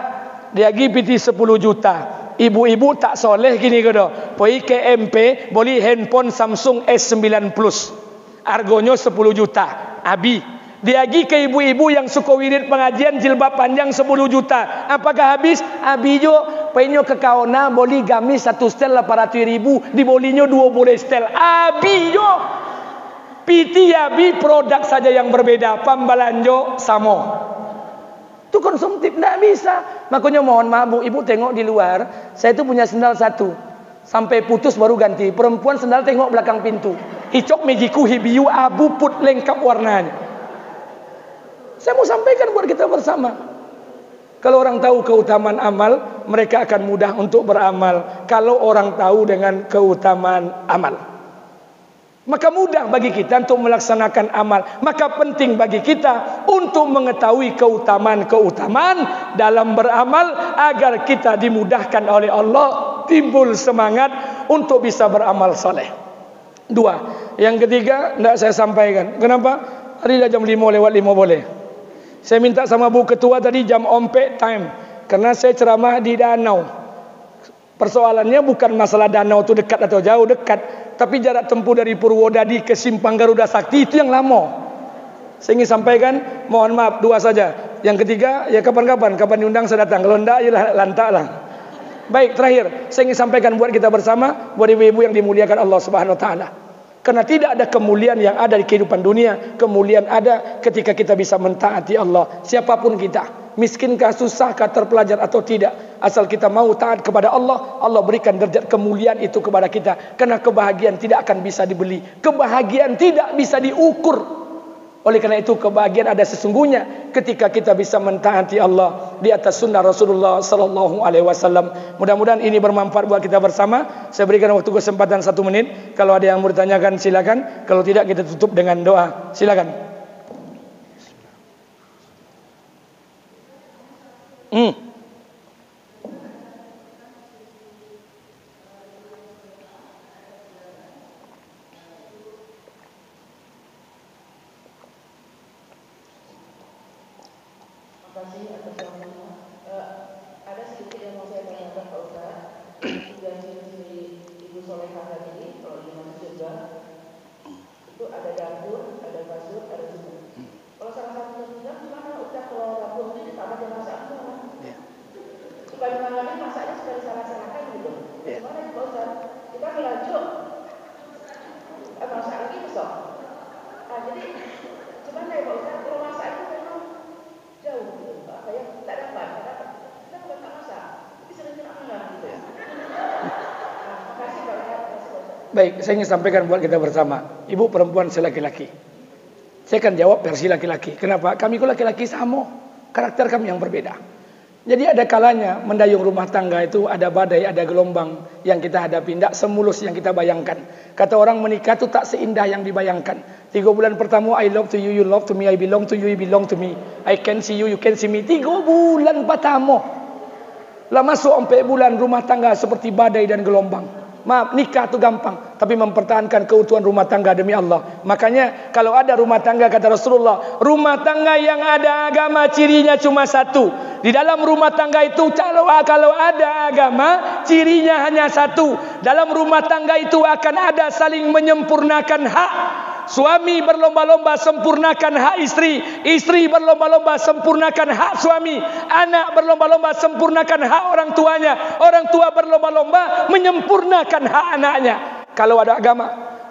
Speaker 1: dia gipiti 10 juta. Ibu-ibu tak soleh gini kedo, pergi ke MP beli handphone Samsung S9 Plus. Argonya 10 juta. Abi, dia pergi ke ibu-ibu yang suka wirid pengajian jilbab panjang 10 juta. Apakah habis? Abi jo penyo ke kaona beli gamis 1 setel 800.000, dibolinya 2 setel. Abi jo piti abi produk saja yang berbeda, pembalanjo samo. Itu konsumtif, tidak bisa. Makanya mohon maaf Bu, Ibu tengok di luar, saya itu punya sendal satu. Sampai putus baru ganti. Perempuan sendal tengok belakang pintu. Hicok mejiku hibiu abu put lengkap warnanya. Saya mau sampaikan buat kita bersama. Kalau orang tahu keutamaan amal, mereka akan mudah untuk beramal. Kalau orang tahu dengan keutamaan amal, maka mudah bagi kita untuk melaksanakan amal. Maka penting bagi kita untuk mengetahui keutamaan-keutamaan dalam beramal, agar kita dimudahkan oleh Allah, timbul semangat untuk bisa beramal saleh. Dua. Yang ketiga, tidak saya sampaikan. Kenapa? Tadi dah jam 5:05 boleh. Saya minta sama Bu Ketua tadi jam ompek time. Karena saya ceramah di danau. Persoalannya bukan masalah danau itu dekat atau jauh, dekat. Tapi jarak tempuh dari Purwodadi ke Simpang Garuda Sakti itu yang lama. Saya ingin sampaikan, mohon maaf, dua saja. Yang ketiga, ya kapan-kapan diundang saya datang. Kalau tidak, ya lantak lah. Baik, terakhir, saya ingin sampaikan buat kita bersama, buat ibu-ibu yang dimuliakan Allah Subhanahu Wa Taala. Karena tidak ada kemuliaan yang ada di kehidupan dunia. Kemuliaan ada ketika kita bisa mentaati Allah. Siapapun kita, miskinkah, susahkah, terpelajar atau tidak, asal kita mau taat kepada Allah, Allah berikan derajat kemuliaan itu kepada kita. Karena kebahagiaan tidak akan bisa dibeli, kebahagiaan tidak bisa diukur. Oleh karena itu kebahagiaan ada sesungguhnya ketika kita bisa mentaati Allah di atas sunnah Rasulullah sallallahu alaihi wasallam. Mudah-mudahan ini bermanfaat buat kita bersama. Saya berikan waktu kesempatan 1 menit. Kalau ada yang mau ditanyakan silakan. Kalau tidak kita tutup dengan doa. Silakan.
Speaker 2: Ada sedikit yang mau saya tanyakan Pak Ustaz. Tugas dari Ibu Solehah tadi, kalau di masuk surga itu ada dapur, ada kasur, ada sumur. Kalau salah satu tidak, gimana Ustaz kalau dapur itu tak ada masak semua? Supaya mengalami masaknya sudah disalah-salahkan gitu. Gimana Pak Ustaz? Kita melanjut, masak lagi besok. Jadi gimana ya Pak Ustaz? Kalau masak itu memang jauh gitu, kayak tak dapat. Kita bukan tak masak, tapi sering aman gitu. Makasih banyak.
Speaker 1: Baik, saya ingin sampaikan buat kita bersama. Ibu perempuan, saya laki-laki. Saya akan jawab versi laki-laki. Kenapa? Kami kok laki-laki sama, karakter kami yang berbeda. Jadi ada kalanya mendayung rumah tangga itu ada badai, ada gelombang yang kita hadapi, tidak semulus yang kita bayangkan. Kata orang menikah itu tak seindah yang dibayangkan. 3 bulan pertama I love to you, you love to me, I belong to you, you belong to me. I can see you, you can see me. 3 bulan pertama. Lah masuk 4 bulan rumah tangga seperti badai dan gelombang. Maaf, nikah itu gampang, tapi mempertahankan keutuhan rumah tangga demi Allah. Makanya kalau ada rumah tangga, kata Rasulullah, rumah tangga yang ada agama cirinya cuma satu. Di dalam rumah tangga itu kalau ada agama cirinya hanya satu. Dalam rumah tangga itu akan ada saling menyempurnakan hak. Suami berlomba-lomba sempurnakan hak istri, istri berlomba-lomba sempurnakan hak suami, anak berlomba-lomba sempurnakan hak orang tuanya, orang tua berlomba-lomba menyempurnakan hak anaknya. Kalau ada agama,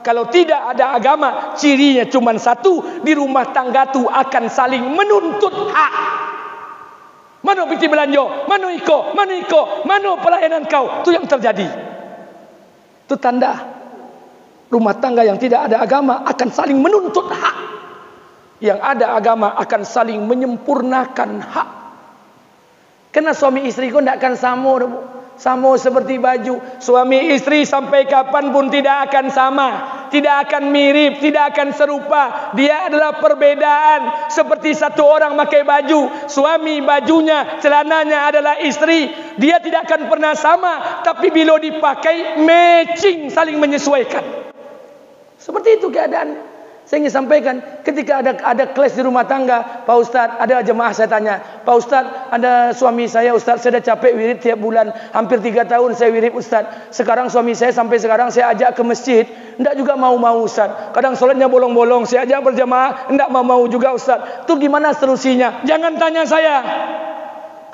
Speaker 1: kalau tidak ada agama, cirinya cuma satu, di rumah tangga itu akan saling menuntut hak. Mana pergi belanja, mana iko, mana pelayanan kau, itu yang terjadi. Itu tanda rumah tangga yang tidak ada agama akan saling menuntut hak. Yang ada agama akan saling menyempurnakan hak. Karena suami istri kau tidak akan sama. Sama seperti baju. Suami istri sampai kapanpun tidak akan sama. Tidak akan mirip, tidak akan serupa. Dia adalah perbedaan. Seperti satu orang pakai baju. Suami bajunya, celananya adalah istri. Dia tidak akan pernah sama. Tapi bila dipakai, matching, saling menyesuaikan. Seperti itu keadaannya. Saya ingin sampaikan, ketika ada kelas di rumah tangga, Pak Ustadz, ada jemaah saya tanya, Pak Ustadz, ada suami saya, Ustadz, saya dah capek wirid tiap bulan, hampir 3 tahun saya wirid Ustadz. Sekarang suami saya sampai sekarang saya ajak ke masjid, tidak juga mau Ustadz. Kadang solatnya bolong-bolong, saya ajak berjemaah, tidak mau juga Ustadz. Itu gimana solusinya? Jangan tanya saya.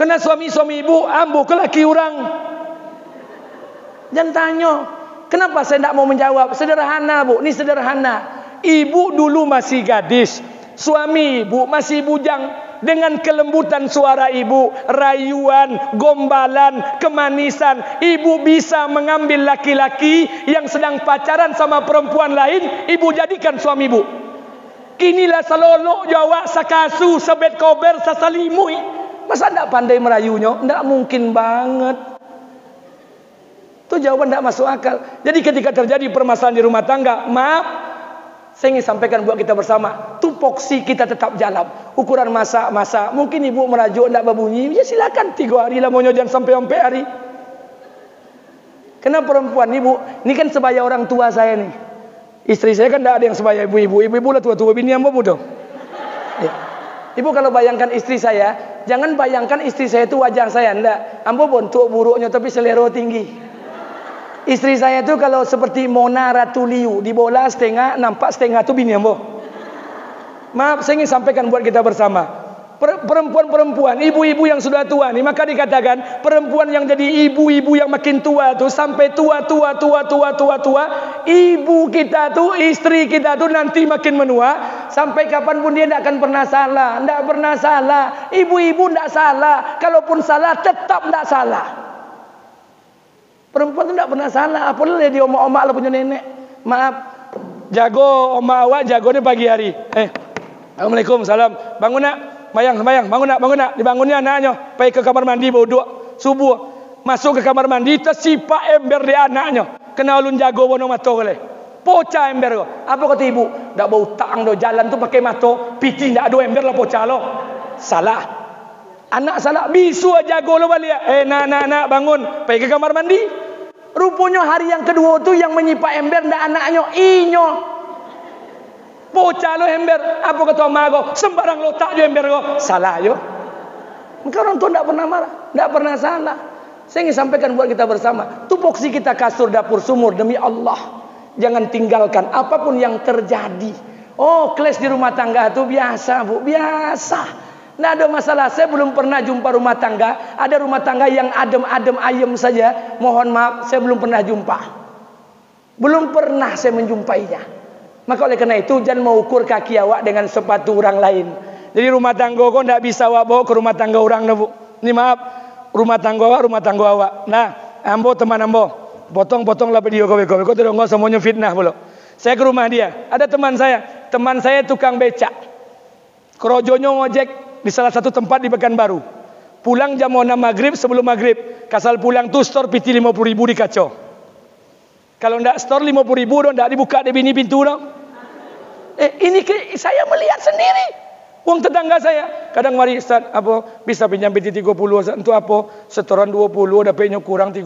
Speaker 1: Kena suami-suami ibu, ambu ke laki orang. Jangan tanya. Kenapa saya tidak mau menjawab? Sederhana Bu, ini sederhana. Ibu dulu masih gadis, suami ibu masih bujang. dengan kelembutan suara ibu, rayuan, gombalan, kemanisan, ibu bisa mengambil laki-laki yang sedang pacaran sama perempuan lain, ibu jadikan suami ibu. Kinilah selolok Jawa, sakasu, sebet kober, sasalimui. Masa tidak pandai merayunya? Tidak mungkin banget. Itu jawaban tidak masuk akal. Jadi ketika terjadi permasalahan di rumah tangga, maaf, saya ingin sampaikan buat kita bersama, tupoksi kita tetap jalan. Ukuran masa. Mungkin ibu merajuk tidak berbunyi, ya silakan 3 hari lah, maunya jangan sampai hari. Karena perempuan ibu, ini kan sebaya orang tua saya nih. Istri saya kan tidak ada yang sebaya ibu-ibu. Ibu-ibu lah tua-tua, bini yang bodoh. Ya. Ibu kalau bayangkan istri saya, jangan bayangkan istri saya itu wajah saya, enggak. Ambo bontuk buruknya tapi selera tinggi. Istri saya itu kalau seperti Mona Ratuliu, di bola setengah, nampak setengah itu bini ambo. Maaf, saya ingin sampaikan buat kita bersama. Perempuan-perempuan, ibu-ibu yang sudah tua nih, maka dikatakan perempuan yang jadi ibu-ibu yang makin tua tuh sampai tua, ibu kita tuh, istri kita tuh nanti makin menua, sampai kapanpun dia tidak akan pernah salah, tidak pernah salah. Ibu-ibu tidak salah, kalaupun salah tetap tidak salah. Perempuan itu tidak pernah salah. Apalagi dia omak-omak lah punya nenek. Maaf, jago omak awak, jago ni pagi hari. Assalamualaikum, salam. Bangun nak, bayang, bangun nak. Dibangunnya anaknya, pergi ke kamar mandi bodoh. Subuh, masuk ke kamar mandi, tersipak ember di anaknya. Kena ulun jago bono mata boleh. Poca ember ko. Apa kata ibu? Tak bau tang do, jalan tu pakai mata, piti tak ada ember lah poca lo. Salah. Anak salah, bisu jago lo balik. Nak bangun, pergi ke kamar mandi. Rupanya hari yang kedua tu yang menyipak ember ndak anaknya, inyo. Poca lo ember. Apa kata mak ko? Sembarang lo tak jo ember ko. Salah yo. Maka orang tua ndak pernah marah, ndak pernah salah. Saya ingin sampaikan buat kita bersama, tupoksi kita kasur dapur sumur demi Allah. Jangan tinggalkan apapun yang terjadi. Oh, kelas di rumah tangga itu biasa, Bu, biasa. Tidak ada masalah. Saya belum pernah jumpa rumah tangga, ada rumah tangga yang adem-adem ayem saja. Mohon maaf, saya belum pernah jumpa. Belum pernah saya menjumpainya. Maka oleh karena itu, jangan mengukur kaki awak dengan sepatu orang lain. Jadi rumah tangga kau tidak bisa awak bawa ke rumah tangga orang, Bu. Ini maaf, rumah tangga awak. Nah, ambo teman ambo, potong lah video kau tidak ngomong semuanya fitnah bolo. Saya ke rumah dia, ada teman saya tukang becak. Kerojonya ngojek di salah satu tempat di Pekanbaru. Pulang jam 6 maghrib, sebelum maghrib. Kasal pulang tu store piti 50.000 di kacau. Kalau ndak store 50.000 dong, ndak dibuka di bini pintu dong. Ini saya melihat sendiri. Uang tetangga saya. Kadang mari Ustaz, apa bisa pinjam piti 30 untuk apa? Setoran 20, dapatnya kurang 30.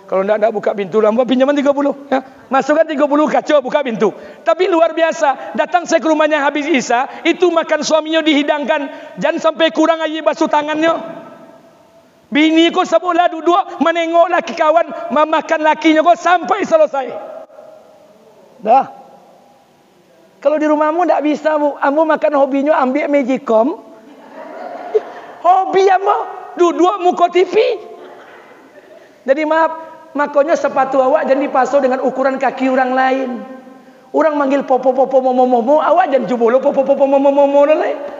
Speaker 1: Kalau ndak buka pintu lah, pinjaman 30. Ya. Masukkan 30 kacau buka pintu. Tapi luar biasa, datang saya ke rumahnya habis Isya, itu makan suaminya dihidangkan, jangan sampai kurang aja basuh tangannya. Bini kau sebelah duduk menengok laki kawan memakan lakinya kau sampai selesai. Dah. Kalau di rumahmu tidak bisa, Bu. Ambo makan hobinya ambil Magicom. Hobi ambo duduk muka TV. Jadi maaf, makanya sepatu awak jangan dipasang dengan ukuran kaki orang lain. Orang manggil popo momo, awak jangan jubolo popo momo lain.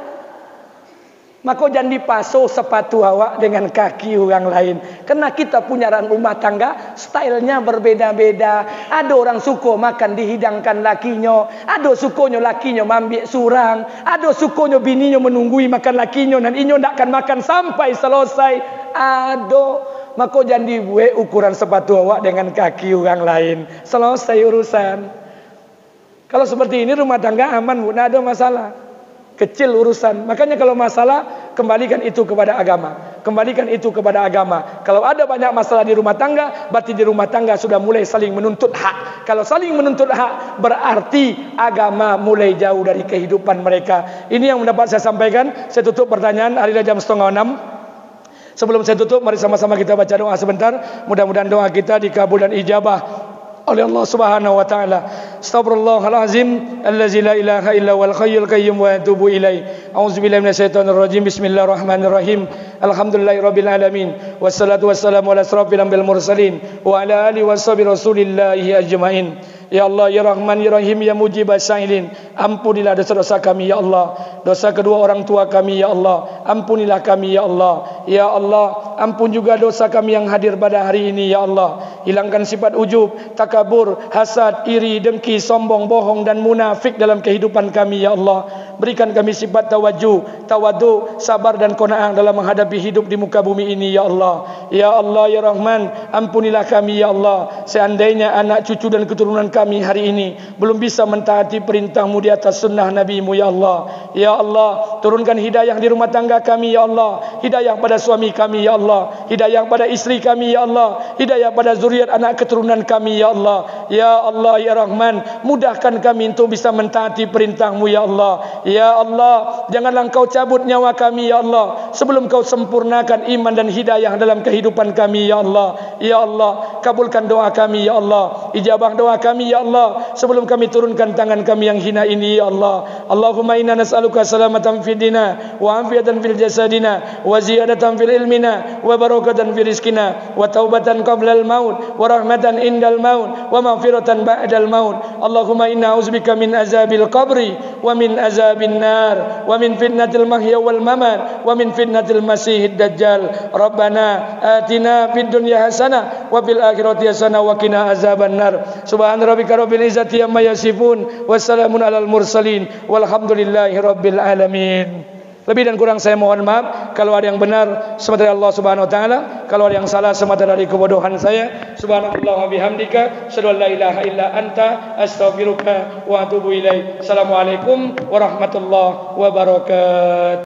Speaker 1: Maka jangan dipasang sepatu awak dengan kaki orang lain. Karena kita punya rumah tangga, stylenya berbeda-beda. Ada orang suka makan dihidangkan lakinya. Ada sukanya lakinya ambil surang. Ada sukanya bininya menunggui makan lakinya. Dan inyo tidak akan makan sampai selesai. Ada. Maka jangan dibuat ukuran sepatu awak dengan kaki orang lain. Selesai urusan. Kalau seperti ini rumah tangga aman, Bu. Tidak ada masalah. Kecil urusan. Makanya kalau masalah, kembalikan itu kepada agama. Kembalikan itu kepada agama. Kalau ada banyak masalah di rumah tangga, berarti di rumah tangga sudah mulai saling menuntut hak. Kalau saling menuntut hak, berarti agama mulai jauh dari kehidupan mereka. Ini yang mendapat saya sampaikan. Saya tutup pertanyaan, hari jam 5:30. Sebelum saya tutup, mari sama-sama kita baca doa sebentar. Mudah-mudahan doa kita dikabul dan ijabah oleh Allah Subhanahu wa taala. Astaghfirullahalazim allazi la ilaha illa huwal hayyul qayyum wa atubu ilaih. A'udzubillahi minasyaitonir rajim. Bismillahirrahmanirrahim. Alhamdulillahirabbil alamin. Wassalatu wassalamu ala asrofil anbiya'il mursalin wa ala alihi washabihi rasulillahi ajmain. Ya Allah, Ya Rahman, Ya Rahim, Ya Mujib as-sa'ilin. Ampunilah dosa-dosa kami, Ya Allah. Dosa kedua orang tua kami, Ya Allah. Ampunilah kami, Ya Allah. Ya Allah, ampun juga dosa kami yang hadir pada hari ini, Ya Allah. Hilangkan sifat ujub, takabur, hasad, iri, dengki, sombong, bohong dan munafik dalam kehidupan kami, Ya Allah. Berikan kami sifat tawaju, tawadu, sabar dan qanaah dalam menghadapi hidup di muka bumi ini, Ya Allah. Ya Allah, Ya Rahman, ampunilah kami, Ya Allah. Seandainya anak cucu dan keturunan kami hari ini belum bisa mentaati perintah-Mu di atas sunnah Nabi-Mu, Ya Allah. Ya Allah, turunkan hidayah di rumah tangga kami, Ya Allah. Hidayah pada suami kami, Ya Allah. Hidayah pada istri kami, Ya Allah. Hidayah pada zuriat anak keturunan kami, Ya Allah. Ya Allah, Ya Rahman, mudahkan kami untuk bisa mentaati perintah-Mu, Ya Allah. Ya Allah, janganlah Engkau cabut nyawa kami, Ya Allah, sebelum Kau sempurnakan iman dan hidayah dalam kehidupan kami, Ya Allah. Ya Allah, kabulkan doa kami, Ya Allah. Ijabah doa kami, Ya Allah, sebelum kami turunkan tangan kami yang hina ini, Ya Allah. Allahumma inna nas'aluka salamatan fid dina wa afiatan fil jasadina wa ziyadatan fil ilmina wa barakatan fil rizqina wa taubatan qabla al maut wa rahmatan indal maut wa maghfiratan ba'dal maut. Allahumma inna a'udzubika min azabil qabri wa min azabin nar wa min fitnatil mahya wal mamat wa min fitnatil masiihid dajjal. Rabbana atina fid dunya hasanah wa fil akhirati hasanah wa qina azaban nar. Subhana rabbika rabbil izzati amma yasifun wa salamun alal mursalin walhamdulillahi rabbil alamin. Lebih dan kurang saya mohon maaf. Kalau ada yang benar semata dari Allah Subhanahu wa taala, kalau ada yang salah semata dari kebodohan saya. Subhanallah wa bihamdika, asyhadu an la ilaha illa anta, astaghfiruka wa atubu ilaik. Assalamualaikum warahmatullahi wabarakatuh.